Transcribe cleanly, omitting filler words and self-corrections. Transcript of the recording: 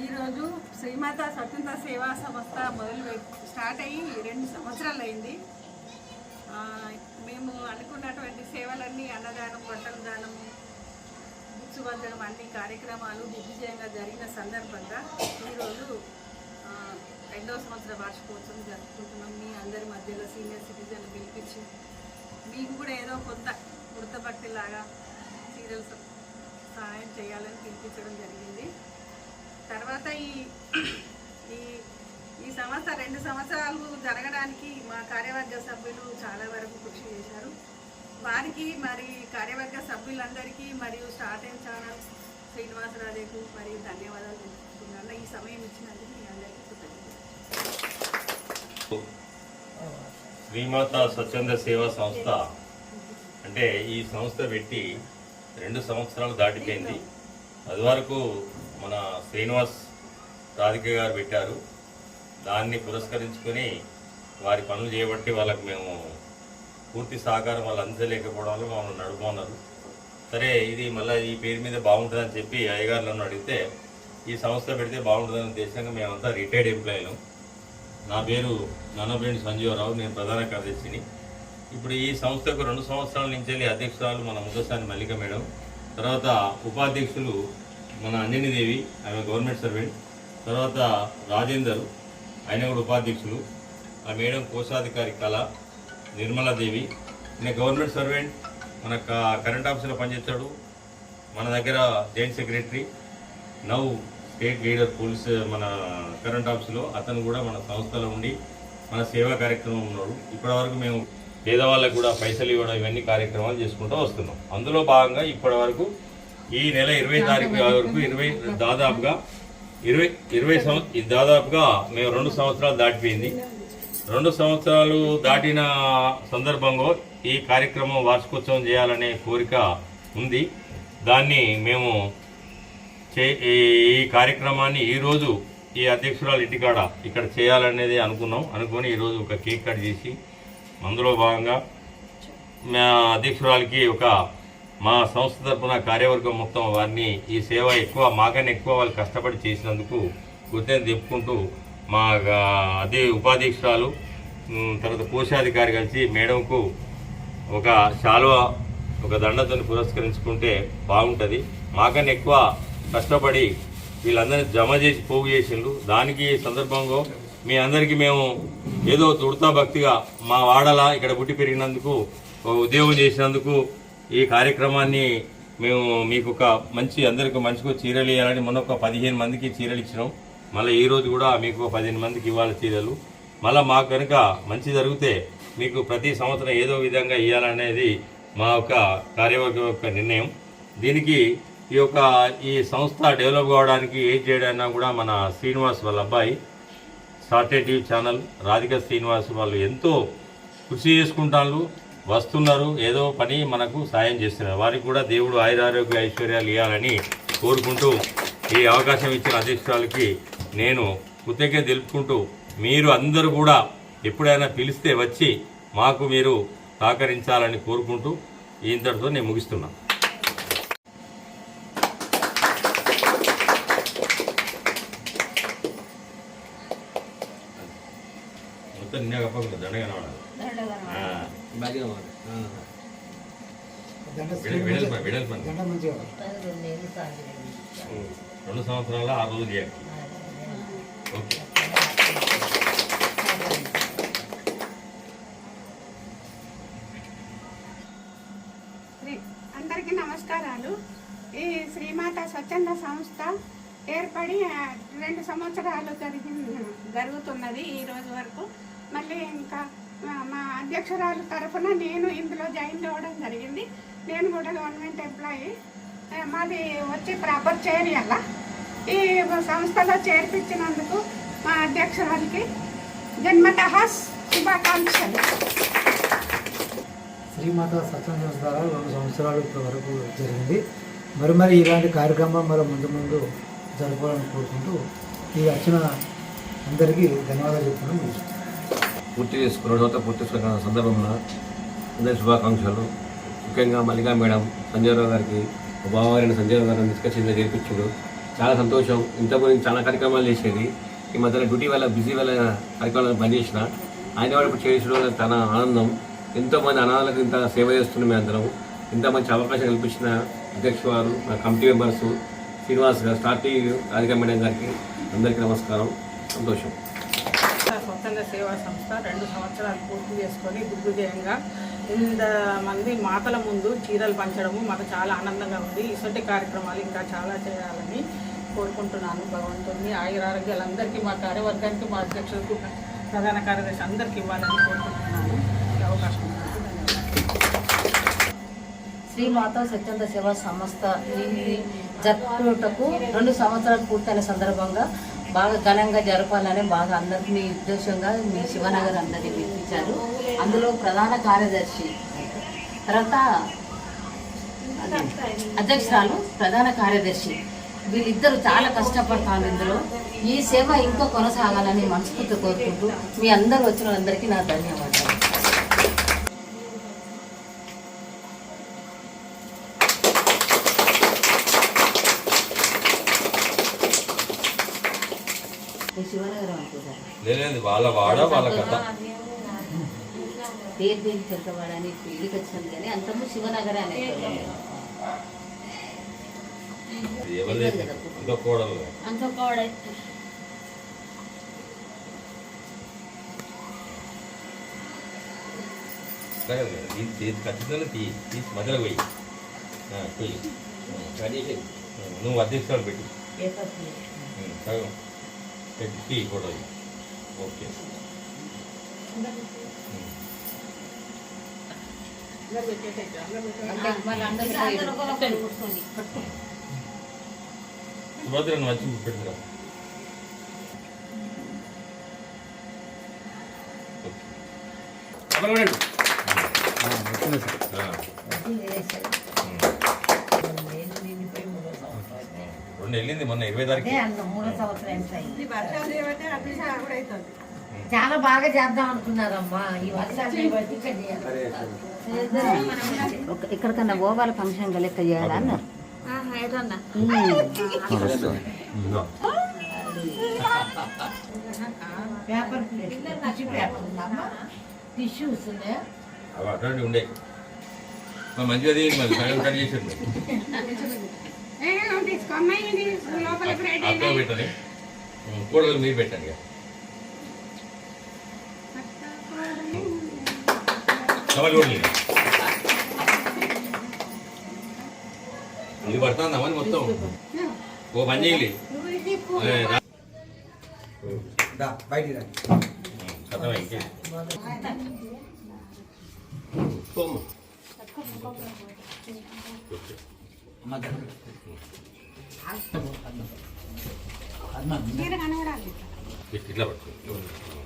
ఈరోజు శ్రీమాత స్వతంత్ర సేవా సంస్థ స్టార్ట్ అయ్యి 2 సంవత్సరాలు అయింది. మేము అనుకున్నటువంటి సేవలన్నీ అన్నదానం, బట్టల దానం, బుక్స్ పంచడం అన్ని కార్యక్రమాలు దిగ్విజయంగా జరిగిన సందర్భంగా ఈరోజు 2వ సంవత్సర వార్షికోత్సవం జరుపుకుంటున్నాం. మీ అందరి మధ్యలో సీనియర్ సిటిజన్ పిలిపించి మీకు కూడా ఏదో కొంత వృత్తభక్తిలాగా సీరియల్స్ సహాయం చేయాలని పిలిపించడం జరిగింది. తర్వాత ఈ సంస్థ 2 సంవత్సరాలు జరగడానికి మా కార్యవర్గ సభ్యులు చాలా వరకు కృషి చేశారు. వారికి మరి కార్యవర్గ సభ్యులందరికీ మరియు స్టార్ట్ అండ్ ఛానల్ శ్రీనివాసరాజుకు మరియు ధన్యవాదాలు తెలుపుతున్నాను. ఈ సమయం ఇచ్చినందుకు మీ అందరికీ కృతజ్ఞతలు. శ్రీమాత స్వచ్ఛంద సేవా సంస్థ అంటే ఈ సంస్థ పెట్టి 2 సంవత్సరాలు దాటిపోయింది. అది వరకు మన శ్రీనివాస్ రాధిక గారు పెట్టారు. దాన్ని పురస్కరించుకొని వారి పనులు చేయబట్టి వాళ్ళకి మేము పూర్తి సహకారం వాళ్ళు అందించలేకపోవడం వల్ల మమ్మల్ని నడుపుకున్నారు. సరే ఇది మళ్ళీ ఈ పేరు మీద బాగుంటుందని చెప్పి అయ్యగారులను అడిగితే ఈ సంస్థ పెడితే బాగుంటుందని ఉద్దేశంగా మేమంతా రిటైర్డ్ ఎంప్లాయీలు. నా పేరు నన్నబేండి సంజీవరావు, నేను ప్రధాన కార్యదర్శిని. ఇప్పుడు ఈ సంస్థకు 2 సంవత్సరాల నుంచి అధ్యక్షురాలు మన ముద్దసాని మల్లిక మేడం, తర్వాత ఉపాధ్యక్షులు మన అంజనీదేవి, ఆమె గవర్నమెంట్ సర్వెంట్, తర్వాత రాజేందర్, ఆయన కూడా ఉపాధ్యక్షులు, ఆ మేడం కోశాధికారి కళ, నిర్మలాదేవి, నేను గవర్నమెంట్ సర్వెంట్, మన కరెంట్ ఆఫీసులో పనిచేస్తాడు, మన దగ్గర joint secretary, now state leader police మన కరెంట్ ఆఫీసులో, అతను కూడా మన సంస్థలో ఉండి మన సేవా కార్యక్రమం ఉన్నాడు. ఇప్పటివరకు మేము పేదవాళ్ళకు కూడా పైసలు ఇవ్వడం ఇవన్నీ కార్యక్రమాలు చేసుకుంటూ వస్తున్నాం. అందులో భాగంగా ఇప్పటి వరకు ఈ నెల 20 తారీఖు వరకు దాదాపుగా మేము 2 సంవత్సరాలు దాటిపోయింది. 2 సంవత్సరాలు దాటిన సందర్భంగా ఈ కార్యక్రమం వార్షికోత్సవం చేయాలనే కోరిక ఉంది. దాన్ని మేము ఈ కార్యక్రమాన్ని ఈరోజు ఈ అధ్యక్షురాలు ఇంటికాడ ఇక్కడ చేయాలనేది అనుకుని ఈరోజు ఒక కేక్ కట్ చేసి అందులో భాగంగా మా అధ్యక్షురాలకి మా సంస్థ తరఫున కార్యవర్గం మొత్తం వారిని ఈ సేవ మాకన్నా ఎక్కువ వాళ్ళు కష్టపడి చేసినందుకు కృతజ్ఞత చెప్పుకుంటూ మా ఉపాధ్యక్షురాలు తర్వాత కోశాధికారి కలిసి మేడంకు ఒక శాలువా ఒక దండతో పురస్కరించుకుంటే బాగుంటుంది. మాకన్నా ఎక్కువ కష్టపడి వీళ్ళందరినీ జమ చేసి పోగు చేసిండ్రు. దానికి సందర్భంగా మీ అందరికీ మేము ఏదో తుడతా భక్తిగా మా వాడలా ఇక్కడ పుట్టి పెరిగినందుకు ఉద్యోగం చేసినందుకు ఈ కార్యక్రమాన్ని మేము మీకు అందరికి మంచిగా చీరలు ఇవ్వాలని మొన్న ఒక 15 మందికి చీరలు ఇచ్చినాం. మళ్ళీ ఈరోజు కూడా మీకు 15 మందికి ఇవ్వాలి చీరలు. మళ్ళీ మాకు కనుక మంచి జరిగితే మీకు ప్రతి సంవత్సరం ఏదో విధంగా ఇవ్వాలనేది మా కార్యవర్గం నిర్ణయం. దీనికి ఈ సంస్థ డెవలప్ కావడానికి ఏం చేయడన్నా కూడా మన శ్రీనివాస్ వాళ్ళ అబ్బాయి Saturday TV channel Radhika Srinivas వాళ్ళు ఎంతో కృషి చేసుకుంటారు, వస్తున్నారు, ఏదో పని మనకు సాయం చేస్తున్నారు. వారికి కూడా దేవుడు ఆయురారోగ్య ఐశ్వర్యాలు ఇవ్వాలని కోరుకుంటూ ఈ అవకాశం ఇచ్చిన అధ్యక్షురాలకి నేను కృతజ్ఞత తెలుపుకుంటూ మీరు అందరూ కూడా ఎప్పుడైనా పిలిస్తే వచ్చి మాకు మీరు సహకరించాలని కోరుకుంటూ ఇంతటితో నేను ముగిస్తున్నాను. దండగా 2 సంవత్సరాల 6 రోజులు చేయాలి. ఓకే. అందరికీ నమస్కారాలు. ఈ శ్రీమాత స్వచ్ఛంద సంస్థ ఏర్పడి 2 సంవత్సరాలు జరుగుతున్నది ఈ రోజు వరకు. మళ్ళీ ఇంకా మా అధ్యక్షురాలు తరఫున నేను ఇందులో జాయిన్ అవ్వడం జరిగింది. నేను కూడా గవర్నమెంట్ ఎంప్లాయీ. మాది వచ్చి ప్రాపర్ చేరియాల. ఈ సంస్థలో చేర్పించినందుకు మా అధ్యక్షురాలకి జన్మతః శుభాకాంక్షలు. శ్రీమాత స్వచ్ఛంద సంస్థ ద్వారా 2 సంవత్సరాలు ఇప్పటి వరకు జరిగింది. మరి ఇలాంటి కార్యక్రమం ముందు జరపాలని కోరుకుంటూ ఈ వచ్చిన అందరికీ ధన్యవాదాలు చెప్తున్నాను. పూర్తి చేసుకున్న సందర్భంలో అందరి శుభాకాంక్షలు. ముఖ్యంగా మల్లికా మేడం, సంజయరావు గారికి బావగారిని సంజయరావు గారిని తీసుకొచ్చి చేర్పించాడు. చాలా సంతోషం. ఇంతకుముందు చాలా కార్యక్రమాలు చేసేది, ఈ మధ్యలో డ్యూటీ వల్ల బిజీ వల్ల కార్యక్రమాలు బంద్ చేసిన. ఆయన వాడు ఇప్పుడు చేయడం చాలా ఆనందం. ఎంతోమంది అనాథలకు ఇంత సేవ చేస్తున్నాం మేము అందరం. ఇంత మంచి అవకాశం కల్పించిన అధ్యక్ష వారు, మా కమిటీ మెంబర్స్, శ్రీనివాస్ గారు, స్టార్ టీవీ రాధికా మేడం గారికి అందరికీ నమస్కారం. సంతోషం. స్వచ్ఛంద సేవా సంస్థ 2 సంవత్సరాలు పూర్తి చేసుకొని దిగ్విజయంగా ఇంతమంది మాతల ముందు చీరలు పంచడము మాకు చాలా ఆనందంగా ఉంది. ఇటువంటి కార్యక్రమాలు ఇంకా చాలా చేయాలని కోరుకుంటున్నాను. భగవంతుడిని ఆయురారోగ్యాలందరికీ, మా కార్యవర్గానికి, మా అధ్యక్షులకు, ప్రధాన కార్యదర్శి అందరికీ ఇవ్వాలని కోరుకుంటున్నాను. ఈ అవకాశం ఇచ్చినందుకు ధన్యవాదాలు. శ్రీమాత స్వచ్ఛంద సేవా సంస్థ ఈ జరుపుకున్నటకు 2 సంవత్సరాలు పూర్తయిన సందర్భంగా బాగా ఘనంగా జరపాలని బాగా అందరికీ మీ ఉద్దేశంగా మీ శివనగర్ అందరినీ పిలిపించారు. అందులో ప్రధాన కార్యదర్శి, తర్వాత అధ్యక్షురాలు, ప్రధాన కార్యదర్శి వీళ్ళిద్దరూ చాలా కష్టపడతాను. ఇందులో ఈ సేవ ఇంకా కొనసాగాలని మనస్ఫూర్తి కోరుకుంటూ మీ అందరూ వచ్చిన అందరికీ నా ధన్యవాదాలు. శివనగరం అనుకుంటారు లేదు వాళ్ళ వాడ వాళ్ళ కథ. పేరు పెద్దవాడని పెళ్లికి వచ్చింది కానీ అంతము శివనగరం అనే ఇంకో కోడలు అంత కోడ చేతి ఖచ్చితంగా తీసి మధ్యలో పోయి నువ్వు అధ్యక్షురాలు పెట్టు సగం పెట్టి ఫోటో. ఓకే సుభద్ర మంచి పెడుతురా. రెండు వెళ్ళింది మొన్న 20 తారీఖు. 3వ సంవత్సరం ఈ వర్షాలు చేయబట్టే అభిషేకం కూడా అవుతుంది. చాలా బాగా చేద్దాం అనుకున్నారమ్మా. ఈ వర్షాలు ఎక్కడికన్నా పోవాలి ఫంక్షన్ లెక్క చేయాలన్నారు. పేపర్ టిష్యూస్ అట్లాంటివి ఉండే మంచిగా తీయండి, మరి సగం కట్ చేసేది అక్క పెట్టండి, కూడలు మీరు పెట్టండి. ఇది పడుతుందా మరి మొత్తం ఓ పని చేయాలి కథ ఇంకే ఇట్లా పట్టుకో.